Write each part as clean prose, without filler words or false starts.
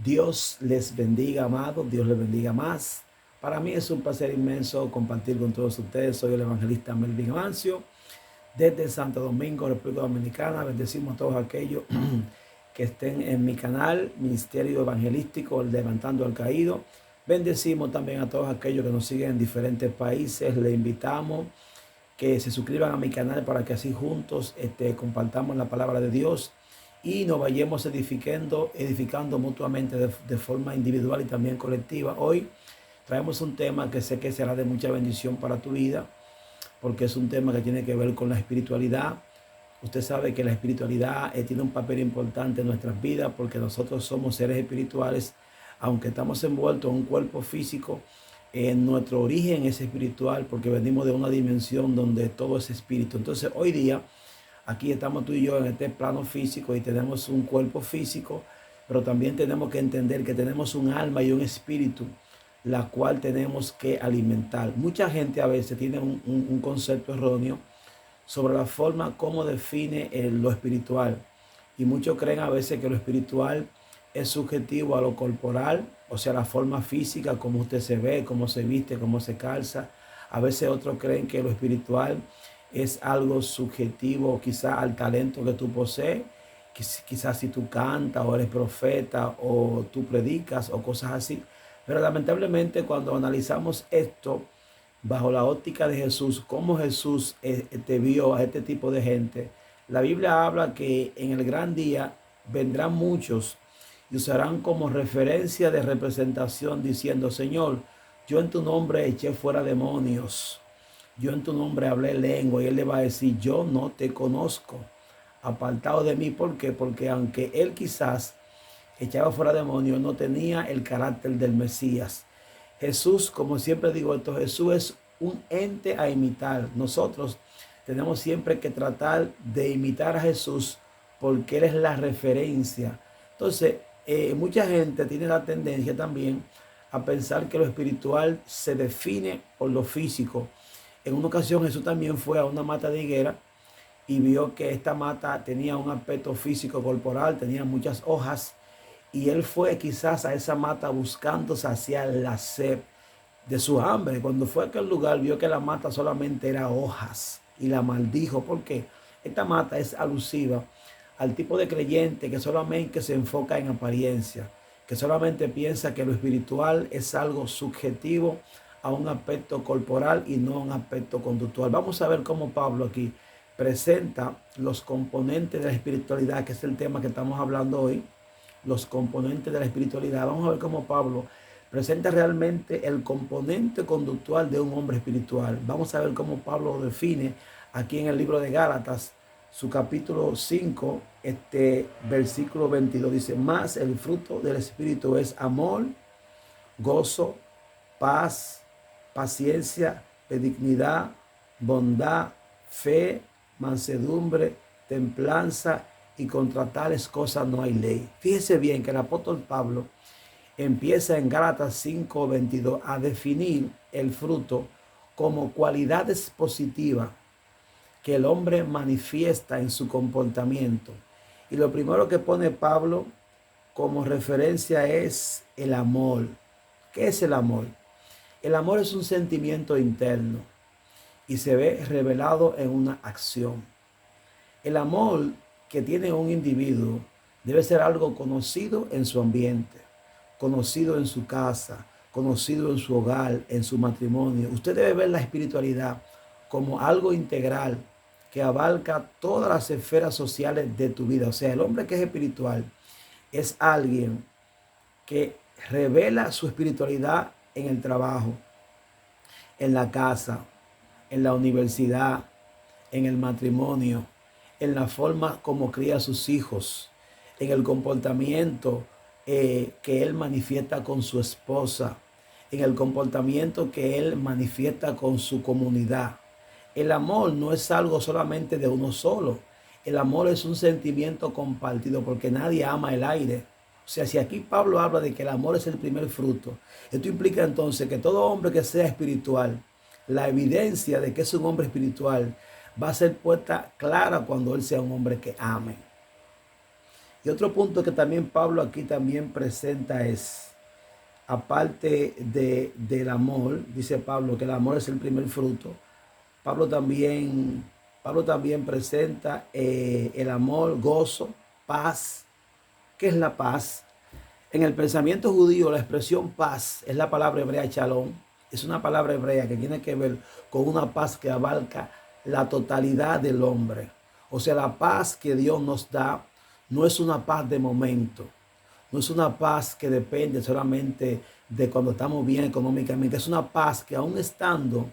Dios les bendiga, amados. Dios les bendiga más. Para mí es un placer inmenso compartir con todos ustedes. Soy el evangelista Melvin Amancio desde Santo Domingo, República Dominicana. Bendecimos a todos aquellos que estén en mi canal, Ministerio Evangelístico Levantando al Caído. Bendecimos también a todos aquellos que nos siguen en diferentes países. Les invitamos que se suscriban a mi canal para que así juntos compartamos la palabra de Dios y nos vayamos edificando mutuamente de forma individual y también colectiva. Hoy traemos un tema que sé que será de mucha bendición para tu vida, porque es un tema que tiene que ver con la espiritualidad. Usted sabe que la espiritualidad tiene un papel importante en nuestras vidas porque nosotros somos seres espirituales, aunque estamos envueltos en un cuerpo físico. Nuestro origen es espiritual porque venimos de una dimensión donde todo es espíritu. Entonces hoy día aquí estamos tú y yo en este plano físico y tenemos un cuerpo físico, pero también tenemos que entender que tenemos un alma y un espíritu, la cual tenemos que alimentar. Mucha gente a veces tiene un concepto erróneo sobre la forma como define lo espiritual. Y muchos creen a veces que lo espiritual es subjetivo a lo corporal, o sea, la forma física, cómo usted se ve, cómo se viste, cómo se calza. A veces otros creen que lo espiritual es algo subjetivo quizás al talento que tú posees, quizás si tú cantas o eres profeta o tú predicas o cosas así. Pero lamentablemente cuando analizamos esto bajo la óptica de Jesús, cómo Jesús te vio a este tipo de gente, la Biblia habla que en el gran día vendrán muchos y usarán como referencia de representación diciendo: Señor, yo en tu nombre eché fuera demonios, yo en tu nombre hablé lengua. Y él le va a decir: yo no te conozco, apartado de mí. ¿Por qué? Porque aunque él quizás echaba fuera demonios, no tenía el carácter del Mesías. Jesús, como siempre digo esto, Jesús es un ente a imitar. Nosotros tenemos siempre que tratar de imitar a Jesús porque Él es la referencia. Entonces, mucha gente tiene la tendencia también a pensar que lo espiritual se define por lo físico. En una ocasión Jesús también fue a una mata de higuera y vio que esta mata tenía un aspecto físico corporal, tenía muchas hojas, y él fue quizás a esa mata buscando saciar la sed de su hambre. Cuando fue a aquel lugar vio que la mata solamente era hojas y la maldijo, porque esta mata es alusiva al tipo de creyente que solamente se enfoca en apariencia, que solamente piensa que lo espiritual es algo subjetivo a un aspecto corporal y no a un aspecto conductual. Vamos a ver cómo Pablo aquí presenta los componentes de la espiritualidad, que es el tema que estamos hablando hoy, los componentes de la espiritualidad. Vamos a ver cómo Pablo presenta realmente el componente conductual de un hombre espiritual. Vamos a ver cómo Pablo lo define aquí en el libro de Gálatas, su capítulo 5, versículo 22. Dice: más el fruto del Espíritu es amor, gozo, paz, paciencia, benignidad, bondad, fe, mansedumbre, templanza, y contra tales cosas no hay ley. Fíjese bien que el apóstol Pablo empieza en Gálatas 5:22 a definir el fruto como cualidades positivas que el hombre manifiesta en su comportamiento. Y lo primero que pone Pablo como referencia es el amor. ¿Qué es el amor? El amor es un sentimiento interno y se ve revelado en una acción. El amor que tiene un individuo debe ser algo conocido en su ambiente, conocido en su casa, conocido en su hogar, en su matrimonio. Usted debe ver la espiritualidad como algo integral que abarca todas las esferas sociales de tu vida. O sea, el hombre que es espiritual es alguien que revela su espiritualidad en el trabajo, en la casa, en la universidad, en el matrimonio, en la forma como cría a sus hijos, en el comportamiento que él manifiesta con su esposa, en el comportamiento que él manifiesta con su comunidad. El amor no es algo solamente de uno solo. El amor es un sentimiento compartido, porque nadie ama el aire. O sea, si aquí Pablo habla de que el amor es el primer fruto, esto implica entonces que todo hombre que sea espiritual, la evidencia de que es un hombre espiritual va a ser puesta clara cuando él sea un hombre que ame. Y otro punto que también Pablo aquí también presenta es, aparte del amor, dice Pablo que el amor es el primer fruto. Pablo también, Pablo también presenta el amor, gozo, paz. ¿Qué es la paz? En el pensamiento judío, la expresión paz es la palabra hebrea shalom. Es una palabra hebrea que tiene que ver con una paz que abarca la totalidad del hombre. O sea, la paz que Dios nos da no es una paz de momento. No es una paz que depende solamente de cuando estamos bien económicamente. Es una paz que aún estando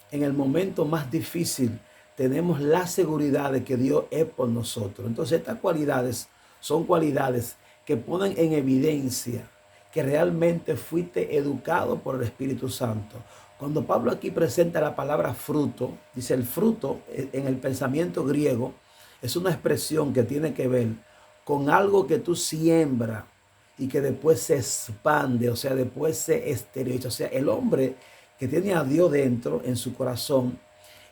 en el momento más difícil, tenemos la seguridad de que Dios es por nosotros. Entonces, estas cualidades son cualidades que ponen en evidencia que realmente fuiste educado por el Espíritu Santo. Cuando Pablo aquí presenta la palabra fruto, dice el fruto en el pensamiento griego es una expresión que tiene que ver con algo que tú siembras y que después se expande, o sea, después se exterioriza. O sea, el hombre que tiene a Dios dentro en su corazón,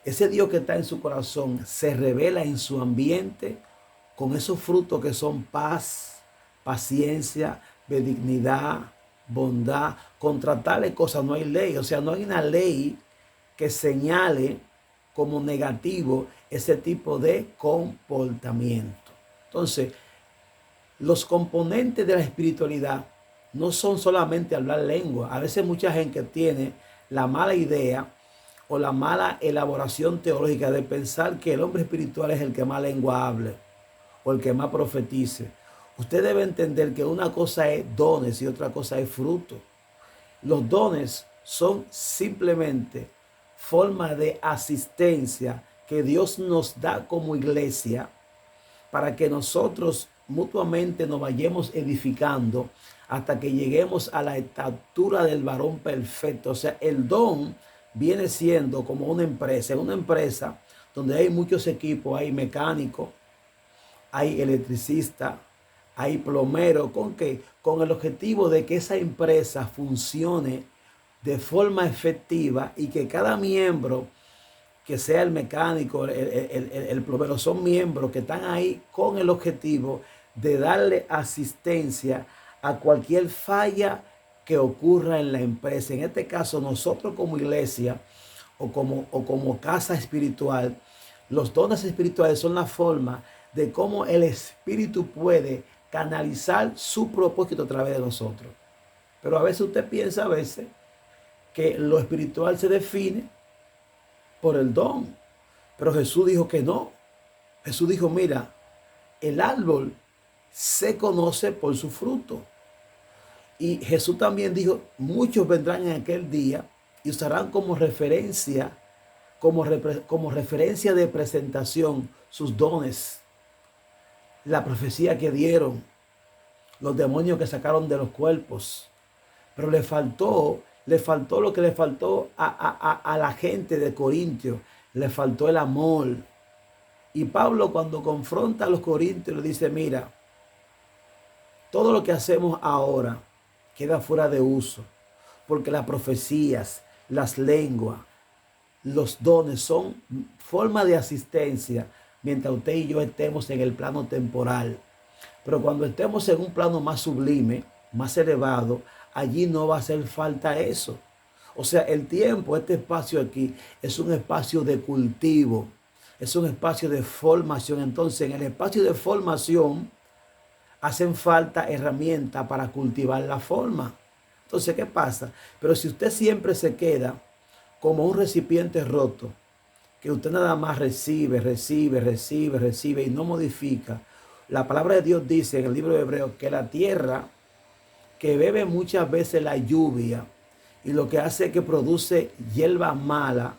ese Dios que está en su corazón se revela en su ambiente con esos frutos que son paz, paciencia, benignidad, bondad. Contra tales cosas no hay ley. O sea, no hay una ley que señale como negativo ese tipo de comportamiento. Entonces, los componentes de la espiritualidad no son solamente hablar lengua. A veces mucha gente tiene la mala idea o la mala elaboración teológica de pensar que el hombre espiritual es el que más lengua hable o el que más profetice. Usted debe entender que una cosa es dones y otra cosa es fruto. Los dones son simplemente forma de asistencia que Dios nos da como iglesia para que nosotros mutuamente nos vayamos edificando hasta que lleguemos a la estatura del varón perfecto. O sea, el don viene siendo como una empresa. En una empresa donde hay muchos equipos, hay mecánicos, hay electricistas, hay plomeros. ¿Con qué? Con el objetivo de que esa empresa funcione de forma efectiva y que cada miembro, que sea el mecánico, el plomero, son miembros que están ahí con el objetivo de darle asistencia a cualquier falla que ocurra en la empresa. En este caso, nosotros como iglesia o como casa espiritual, los dones espirituales son la forma de cómo el Espíritu puede canalizar su propósito a través de nosotros. Pero a veces usted piensa que lo espiritual se define por el don. Pero Jesús dijo que no. Jesús dijo, mira, el árbol se conoce por su fruto. Y Jesús también dijo, muchos vendrán en aquel día y usarán como referencia, como referencia de presentación sus dones, la profecía que dieron, los demonios que sacaron de los cuerpos. Pero le faltó lo que le faltó a la gente de Corintio. Le faltó el amor. Y Pablo, cuando confronta a los corintios, le dice, mira, todo lo que hacemos ahora queda fuera de uso, porque las profecías, las lenguas, los dones son forma de asistencia mientras usted y yo estemos en el plano temporal. Pero cuando estemos en un plano más sublime, más elevado, allí no va a hacer falta eso. O sea, el tiempo, este espacio aquí, es un espacio de cultivo, es un espacio de formación. Entonces, en el espacio de formación hacen falta herramientas para cultivar la forma. Entonces, ¿qué pasa? Pero si usted siempre se queda como un recipiente roto, que usted nada más recibe y no modifica. La palabra de Dios dice en el libro de Hebreos que la tierra que bebe muchas veces la lluvia y lo que hace que produce hierba mala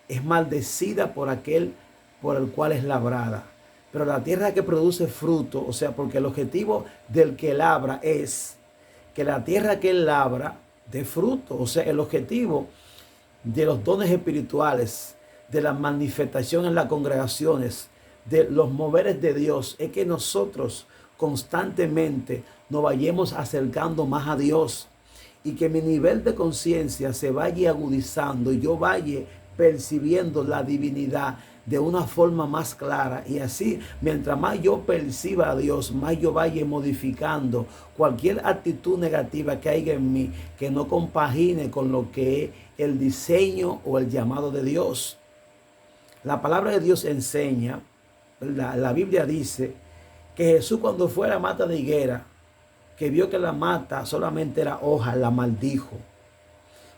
es maldecida por aquel por el cual es labrada. Pero la tierra que produce fruto, o sea, porque el objetivo del que labra es que la tierra que él labra dé fruto. O sea, el objetivo de los dones espirituales, de la manifestación en las congregaciones, de los moveres de Dios, es que nosotros constantemente nos vayamos acercando más a Dios y que mi nivel de conciencia se vaya agudizando y yo vaya percibiendo la divinidad de una forma más clara. Y así, mientras más yo perciba a Dios, más yo vaya modificando cualquier actitud negativa que haya en mí, que no compagine con lo que es el diseño o el llamado de Dios. La palabra de Dios enseña, la Biblia dice, que Jesús cuando fue a la mata de higuera, que vio que la mata solamente era hoja, la maldijo.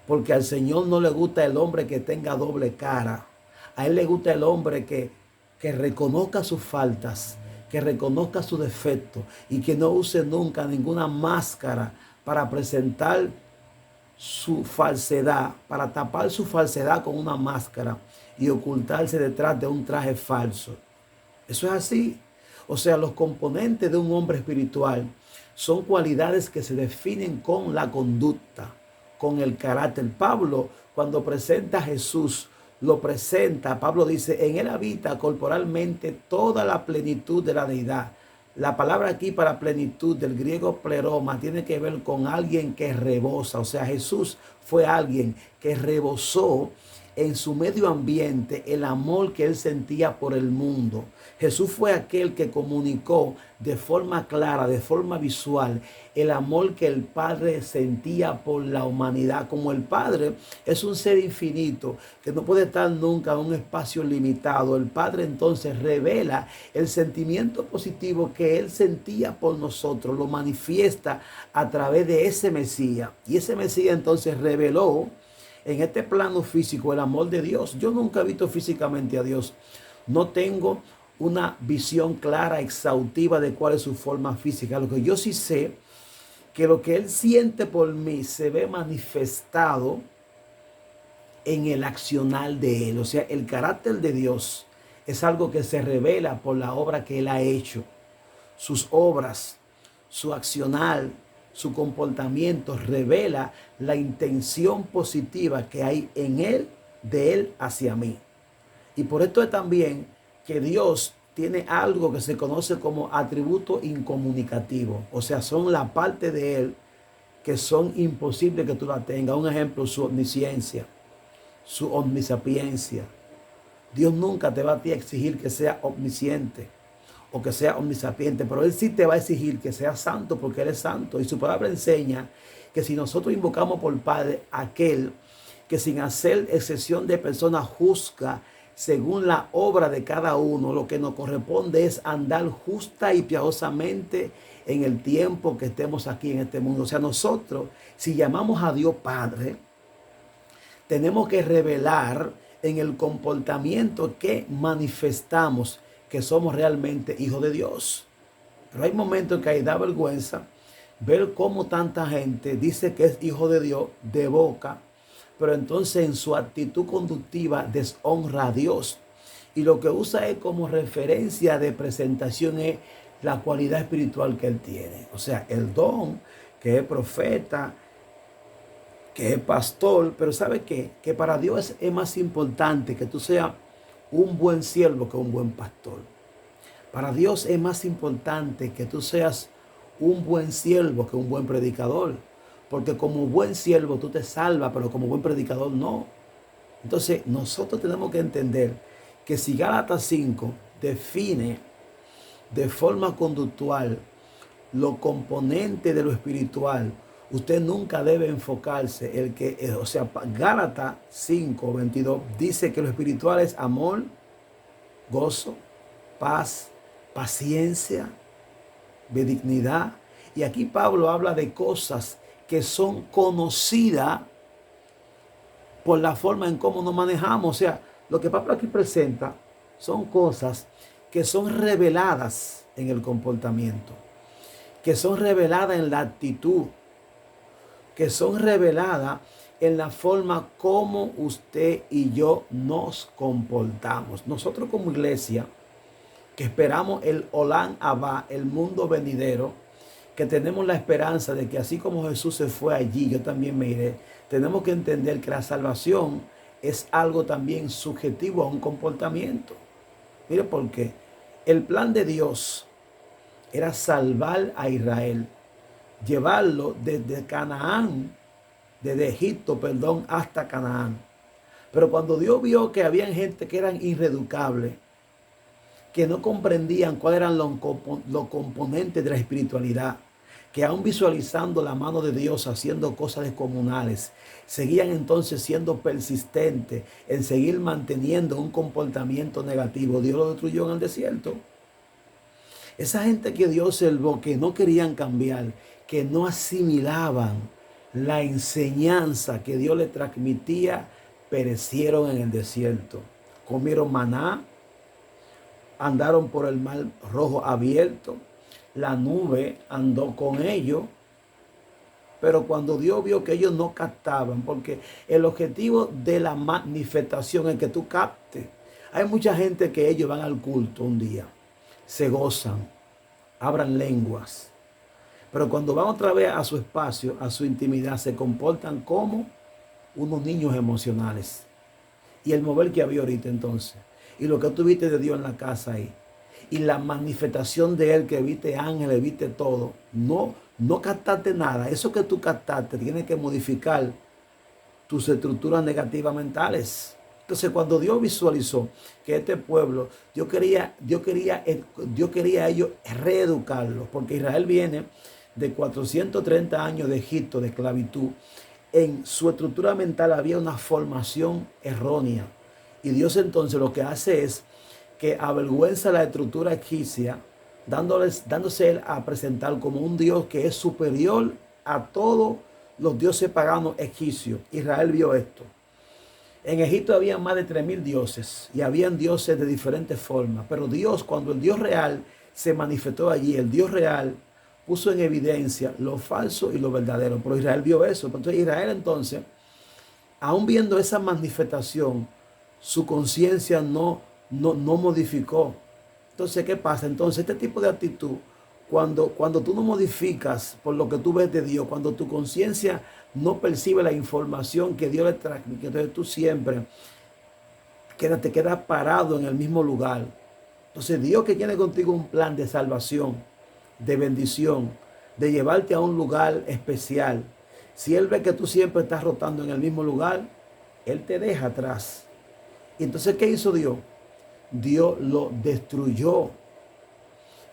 Porque al Señor no le gusta el hombre que tenga doble cara. A Él le gusta el hombre que reconozca sus faltas, que reconozca sus defectos y que no use nunca ninguna máscara para presentar su falsedad, para tapar su falsedad con una máscara y ocultarse detrás de un traje falso. Eso es así. O sea, los componentes de un hombre espiritual son cualidades que se definen con la conducta, con el carácter. Pablo, cuando presenta a Jesús, lo presenta, Pablo dice, en él habita corporalmente toda la plenitud de la deidad. La palabra aquí para plenitud del griego pleroma tiene que ver con alguien que rebosa. O sea, Jesús fue alguien que rebosó en su medio ambiente el amor que él sentía por el mundo. Jesús fue aquel que comunicó de forma clara, de forma visual, el amor que el Padre sentía por la humanidad. Como el Padre es un ser infinito que no puede estar nunca en un espacio limitado, el Padre entonces revela el sentimiento positivo que él sentía por nosotros, lo manifiesta a través de ese Mesías. Y ese Mesías entonces reveló en este plano físico el amor de Dios. Yo nunca he visto físicamente a Dios. No tengo una visión clara, exhaustiva de cuál es su forma física. Lo que yo sí sé, que lo que Él siente por mí se ve manifestado en el accionar de Él. O sea, el carácter de Dios es algo que se revela por la obra que Él ha hecho. Sus obras, su accionar, su comportamiento revela la intención positiva que hay en Él, de Él hacia mí. Y por esto es también que Dios tiene algo que se conoce como atributo incomunicativo. O sea, son la parte de Él que son imposibles que tú la tengas. Un ejemplo, su omnisciencia, su omnisapiencia. Dios nunca te va a ti a exigir que sea omnisciente o que sea omnisapiente, pero Él sí te va a exigir que sea santo porque Él es santo. Y su palabra enseña que si nosotros invocamos por Padre aquel que sin hacer excepción de persona juzga según la obra de cada uno, lo que nos corresponde es andar justa y piadosamente en el tiempo que estemos aquí en este mundo. O sea, nosotros, si llamamos a Dios Padre, tenemos que revelar en el comportamiento que manifestamos que somos realmente hijos de Dios. Pero hay momentos que ahí da vergüenza ver cómo tanta gente dice que es hijo de Dios de boca, pero entonces en su actitud conductiva deshonra a Dios. Y lo que usa es como referencia de presentación es la cualidad espiritual que él tiene. O sea, el don, que es profeta, que es pastor, pero ¿sabe qué? Que para Dios es más importante que tú seas un buen siervo que un buen pastor. Para Dios es más importante que tú seas un buen siervo que un buen predicador. Porque como buen siervo tú te salvas, pero como buen predicador no. Entonces nosotros tenemos que entender que si Gálatas 5 define de forma conductual los componentes de lo espiritual, usted nunca debe enfocarse el que, o sea, Gálatas 5:22 dice que lo espiritual es amor, gozo, paz, paciencia, benignidad. Y aquí Pablo habla de cosas que son conocidas por la forma en cómo nos manejamos. O sea, lo que Pablo aquí presenta son cosas que son reveladas en el comportamiento, que son reveladas en la actitud, que son reveladas en la forma como usted y yo nos comportamos. Nosotros como iglesia, que esperamos el Olam Abba, el mundo venidero, que tenemos la esperanza de que así como Jesús se fue allí, yo también me iré. Tenemos que entender que la salvación es algo también subjetivo a un comportamiento. Mire por qué. El plan de Dios era salvar a Israel, llevarlo desde Canaán, desde Egipto, perdón, hasta Canaán. Pero cuando Dios vio que había gente que eran irreducables, que no comprendían cuáles eran los componentes de la espiritualidad, que aún visualizando la mano de Dios haciendo cosas descomunales, seguían entonces siendo persistentes en seguir manteniendo un comportamiento negativo. Dios lo destruyó en el desierto. Esa gente que Dios salvó, que no querían cambiar, que no asimilaban la enseñanza que Dios les transmitía, perecieron en el desierto. Comieron maná, andaron por el mar rojo abierto, la nube andó con ellos, pero cuando Dios vio que ellos no captaban, porque el objetivo de la manifestación es que tú captes. Hay mucha gente que ellos van al culto un día, se gozan, abran lenguas, pero cuando van otra vez a su espacio, a su intimidad, se comportan como unos niños emocionales. Y el mover que había ahorita entonces, y lo que tú viste de Dios en la casa ahí, y la manifestación de Él, que viste ángeles, viste todo, no captaste nada. Eso que tú captaste tiene que modificar tus estructuras negativas mentales. Entonces, cuando Dios visualizó que este pueblo, Dios quería a ellos reeducarlos, porque Israel viene de 430 años de Egipto, de esclavitud. En su estructura mental había una formación errónea. Y Dios entonces lo que hace es que avergüenza la estructura egipcia, dándose él a presentar como un Dios que es superior a todos los dioses paganos egipcios. Israel vio esto. En Egipto había más de 3000 dioses y habían dioses de diferentes formas. Pero Dios, cuando el Dios real se manifestó allí, el Dios real puso en evidencia lo falso y lo verdadero. Pero Israel vio eso. Entonces Israel entonces, aún viendo esa manifestación, su conciencia no modificó. Entonces, ¿qué pasa? Entonces, este tipo de actitud, cuando tú no modificas por lo que tú ves de Dios, cuando tu conciencia no percibe la información que Dios le transmite, entonces tú siempre te quedas parado en el mismo lugar. Entonces, Dios que tiene contigo un plan de salvación, de bendición, de llevarte a un lugar especial, si Él ve que tú siempre estás rotando en el mismo lugar, Él te deja atrás. Y entonces, ¿qué hizo Dios? Dios lo destruyó.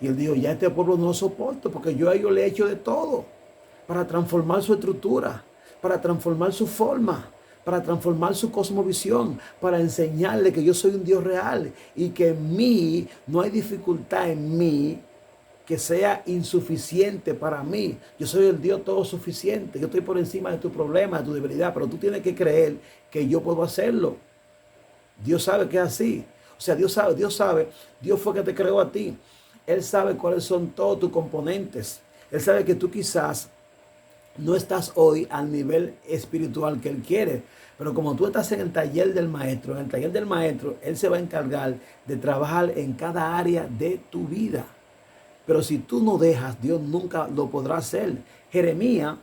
Y Él dijo, ya este pueblo no lo soporto, porque yo a ellos le he hecho de todo para transformar su estructura, para transformar su forma, para transformar su cosmovisión, para enseñarle que yo soy un Dios real y que en mí no hay dificultad en mí que sea insuficiente para mí. Yo soy el Dios todo suficiente. Yo estoy por encima de tu problema, de tu debilidad, pero tú tienes que creer que yo puedo hacerlo. Dios sabe que es así. O sea, Dios sabe, Dios fue que te creó a ti. Él sabe cuáles son todos tus componentes. Él sabe que tú quizás no estás hoy al nivel espiritual que Él quiere. Pero como tú estás en el taller del maestro, Él se va a encargar de trabajar en cada área de tu vida. Pero si tú no dejas, Dios nunca lo podrá hacer. Jeremías,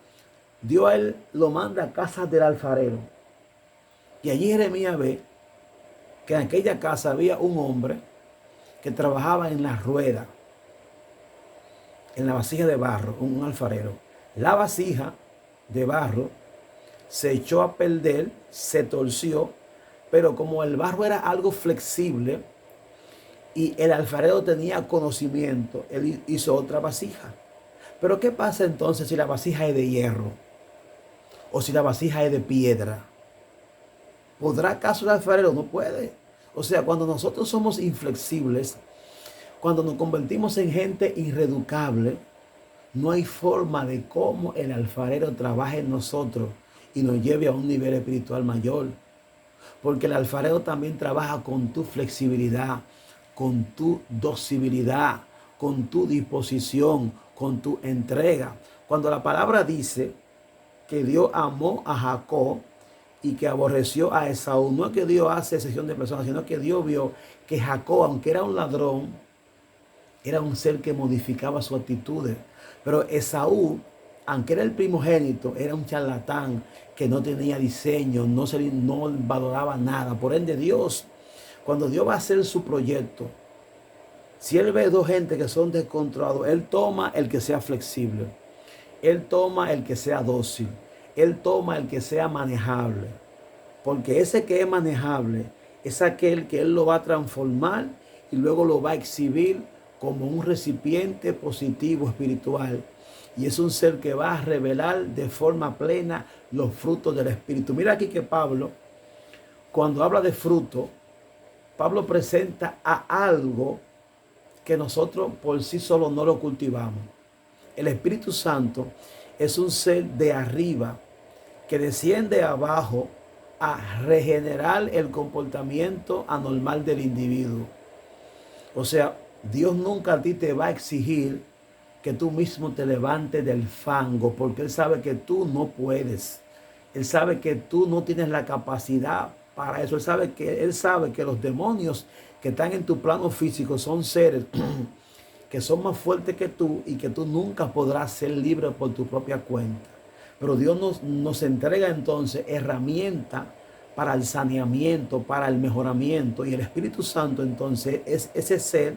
Dios a él lo manda a casa del alfarero. Y allí Jeremías ve que en aquella casa había un hombre que trabajaba en la rueda, en la vasija de barro, un alfarero. La vasija de barro se echó a perder, se torció, pero como el barro era algo flexible y el alfarero tenía conocimiento, él hizo otra vasija. Pero ¿qué pasa entonces si la vasija es de hierro o si la vasija es de piedra? ¿Podrá acaso el alfarero? No puede. O sea, cuando nosotros somos inflexibles, cuando nos convertimos en gente irreducable, no hay forma de cómo el alfarero trabaje en nosotros y nos lleve a un nivel espiritual mayor. Porque el alfarero también trabaja con tu flexibilidad, con tu docilidad, con tu disposición, con tu entrega. Cuando la palabra dice que Dios amó a Jacob y que aborreció a Esaú, no es que Dios hace excepción de personas, sino que Dios vio que Jacob, aunque era un ladrón, era un ser que modificaba sus actitudes. Pero Esaú, aunque era el primogénito, era un charlatán que no tenía diseño, no valoraba nada. Por ende, Dios, cuando Dios va a hacer su proyecto, si Él ve dos gente que son descontrolados, Él toma el que sea flexible. Él toma el que sea dócil. Él toma el que sea manejable. Porque ese que es manejable es aquel que Él lo va a transformar y luego lo va a exhibir como un recipiente positivo espiritual. Y es un ser que va a revelar de forma plena los frutos del Espíritu. Mira aquí que Pablo, cuando habla de fruto, Pablo presenta a algo que nosotros por sí solos no lo cultivamos. El Espíritu Santo es un ser de arriba que desciende abajo a regenerar el comportamiento anormal del individuo. O sea, Dios nunca a ti te va a exigir que tú mismo te levantes del fango, porque Él sabe que tú no puedes. Él sabe que tú no tienes la capacidad para eso. Él sabe que los demonios que están en tu plano físico son seres que son más fuertes que tú y que tú nunca podrás ser libre por tu propia cuenta. Pero Dios nos entrega entonces herramientas para el saneamiento, para el mejoramiento. Y el Espíritu Santo entonces es ese ser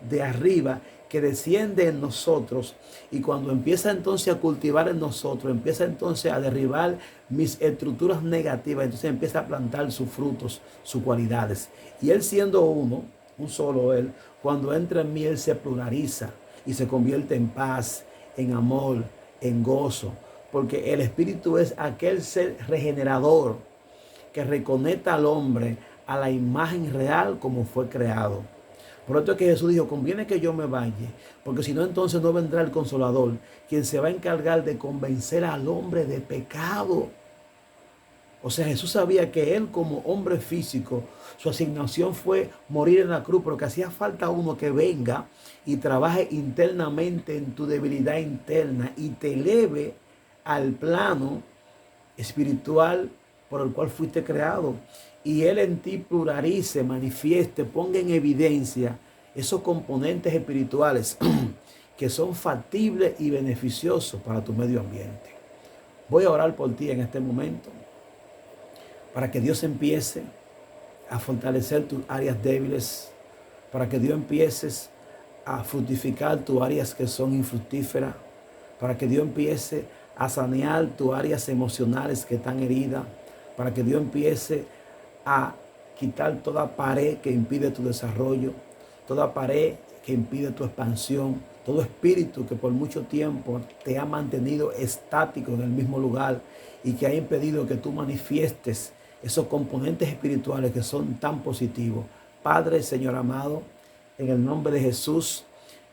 de arriba que desciende en nosotros, y cuando empieza entonces a cultivar en nosotros, empieza entonces a derribar mis estructuras negativas, entonces empieza a plantar sus frutos, sus cualidades. Y Él siendo uno, un solo Él, cuando entra en mí, Él se pluraliza y se convierte en paz, en amor, en gozo, porque el Espíritu es aquel ser regenerador que reconecta al hombre a la imagen real como fue creado. Por esto es que Jesús dijo, conviene que yo me vaya, porque si no, entonces no vendrá el Consolador, quien se va a encargar de convencer al hombre de pecado. O sea, Jesús sabía que Él como hombre físico, su asignación fue morir en la cruz, pero que hacía falta uno que venga y trabaje internamente en tu debilidad interna y te eleve al plano espiritual por el cual fuiste creado. Y Él en ti pluralice, manifieste, ponga en evidencia esos componentes espirituales que son factibles y beneficiosos para tu medio ambiente. Voy a orar por ti en este momento para que Dios empiece a fortalecer tus áreas débiles, para que Dios empieces a fructificar tus áreas que son infructíferas, para que Dios empiece a sanear tus áreas emocionales que están heridas, para que Dios empiece a quitar toda pared que impide tu desarrollo, toda pared que impide tu expansión, todo espíritu que por mucho tiempo te ha mantenido estático en el mismo lugar y que ha impedido que tú manifiestes esos componentes espirituales que son tan positivos. Padre, Señor amado, en el nombre de Jesús,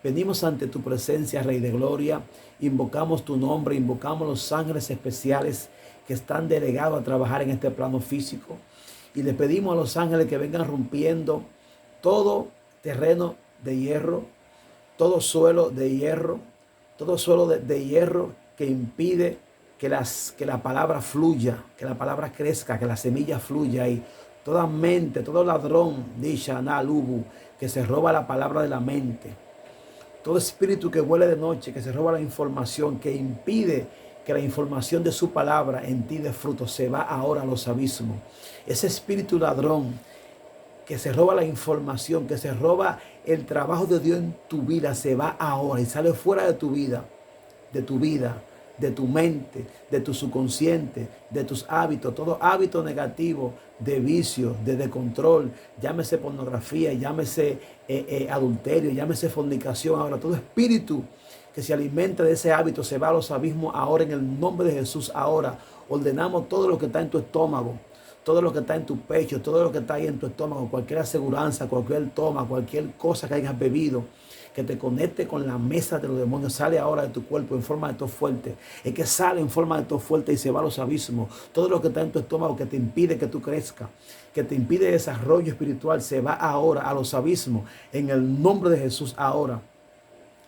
venimos ante tu presencia, Rey de Gloria, invocamos tu nombre, invocamos los ángeles especiales que están delegados a trabajar en este plano físico, y le pedimos a los ángeles que vengan rompiendo todo terreno de hierro, todo suelo de hierro, todo suelo de hierro que impide que la palabra fluya, que la palabra crezca, que la semilla fluya, y toda mente, todo ladrón, dicha, nalubu, que se roba la palabra de la mente, todo espíritu que huele de noche, que se roba la información, que impide que la información de su palabra en ti dé fruto, se va ahora a los abismos. Ese espíritu ladrón que se roba la información, que se roba el trabajo de Dios en tu vida, se va ahora y sale fuera de tu vida, de tu mente, de tu subconsciente, de tus hábitos, todo hábito negativo de vicio, de descontrol, llámese pornografía, llámese adulterio, llámese fornicación. Ahora todo espíritu que se alimenta de ese hábito se va a los abismos ahora en el nombre de Jesús. Ahora ordenamos todo lo que está en tu estómago, todo lo que está en tu pecho, todo lo que está ahí en tu estómago, cualquier aseguranza, cualquier toma, cualquier cosa que hayas bebido, que te conecte con la mesa de los demonios, sale ahora de tu cuerpo en forma de tos fuerte. Es que sale en forma de tos fuerte y se va a los abismos. Todo lo que está en tu estómago que te impide que tú crezcas, que te impide desarrollo espiritual, se va ahora a los abismos en el nombre de Jesús. Ahora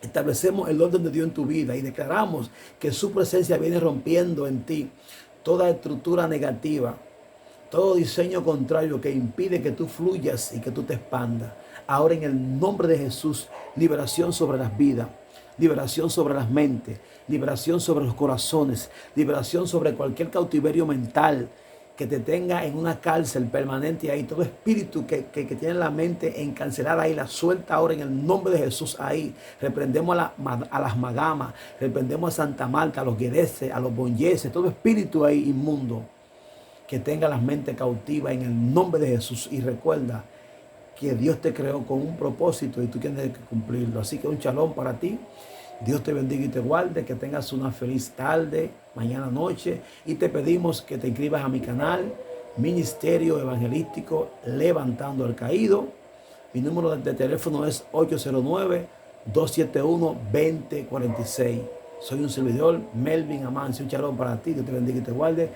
establecemos el orden de Dios en tu vida y declaramos que su presencia viene rompiendo en ti toda estructura negativa, todo diseño contrario que impide que tú fluyas y que tú te expandas. Ahora en el nombre de Jesús, liberación sobre las vidas, liberación sobre las mentes, liberación sobre los corazones, liberación sobre cualquier cautiverio mental que te tenga en una cárcel permanente ahí. Todo espíritu que tiene la mente encarcelada ahí, la suelta ahora en el nombre de Jesús ahí. Reprendemos a las magamas, reprendemos a Santa Marta, a los guereses, a los bonyeses, todo espíritu ahí inmundo que tenga las mentes cautivas en el nombre de Jesús. Y recuerda que Dios te creó con un propósito y tú tienes que cumplirlo. Así que un shalom para ti. Dios te bendiga y te guarde, que tengas una feliz tarde, mañana noche, y te pedimos que te inscribas a mi canal, Ministerio Evangelístico Levantando al Caído. Mi número de teléfono es 809-271-2046. Soy un servidor, Melvin Amancio. Un shalom para ti, Dios te bendiga y te guarde.